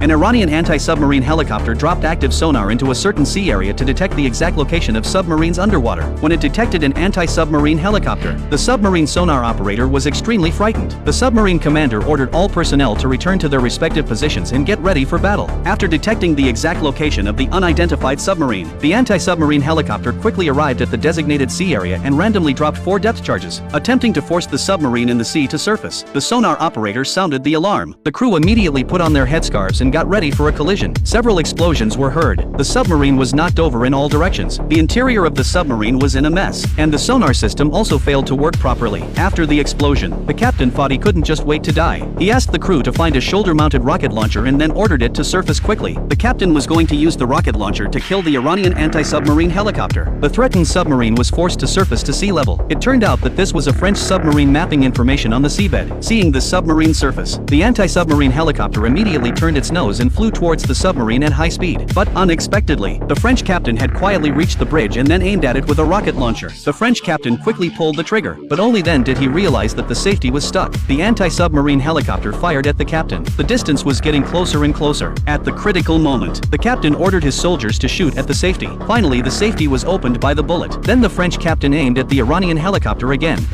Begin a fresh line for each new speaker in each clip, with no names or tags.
An Iranian anti-submarine helicopter dropped active sonar into a certain sea area to detect the exact location of submarines underwater. When it detected an anti-submarine helicopter, the submarine sonar operator was extremely frightened. The submarine commander ordered all personnel to return to their respective positions and get ready for battle. After detecting the exact location of the unidentified submarine, the anti-submarine helicopter quickly arrived at the designated sea area and randomly dropped 4 depth charges, attempting to force the submarine in the sea to surface. The sonar operator sounded the alarm. The crew immediately put on their headscarves and got ready for a collision. Several explosions were heard. The submarine was knocked over in all directions. The interior of the submarine was in a mess, and the sonar system also failed to work properly. After the explosion, the captain thought he couldn't just wait to die. He asked the crew to find a shoulder-mounted rocket launcher and then ordered it to surface quickly. The captain was going to use the rocket launcher to kill the Iranian anti-submarine helicopter. The threatened submarine was forced to surface to sea level. It turned out that this was a French submarine mapping information on the seabed. Seeing the submarine surface, the anti-submarine helicopter immediately turned its nose and flew towards the submarine at high speed. But unexpectedly, the French captain had quietly reached the bridge and then aimed at it with a rocket launcher. The French captain quickly pulled the trigger, but only then did he realize that the safety was stuck. The anti-submarine helicopter fired at the captain. The distance was getting closer and closer. At the critical moment, the captain ordered his soldiers to shoot at the safety. Finally, the safety was opened by the bullet. Then the French captain aimed at the Iranian helicopter again.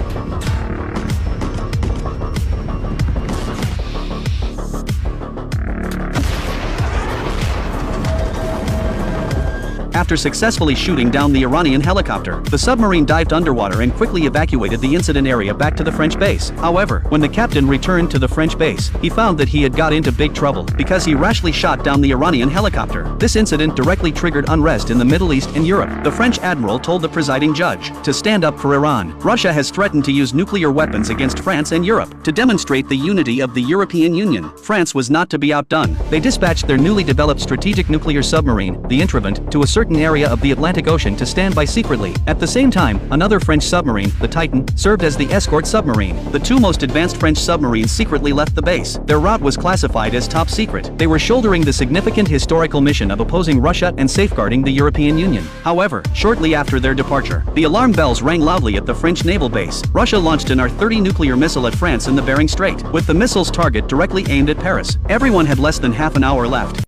After successfully shooting down the Iranian helicopter, the submarine dived underwater and quickly evacuated the incident area back to the French base. However, when the captain returned to the French base, he found that he had got into big trouble because he rashly shot down the Iranian helicopter. This incident directly triggered unrest in the Middle East and Europe. The French admiral told the presiding judge to stand up for Iran. Russia has threatened to use nuclear weapons against France and Europe. To demonstrate the unity of the European Union, France was not to be outdone. They dispatched their newly developed strategic nuclear submarine, the Intrevent, to a certain area of the Atlantic Ocean to stand by secretly. At the same time, another French submarine, the Titan, served as the escort submarine. The 2 most advanced French submarines secretly left the base. Their route was classified as top secret. They were shouldering the significant historical mission of opposing Russia and safeguarding the European Union. However, shortly after their departure, the alarm bells rang loudly at the French naval base. Russia launched an R-30 nuclear missile at France in the Bering Strait, with the missile's target directly aimed at Paris. Everyone had less than half an hour left.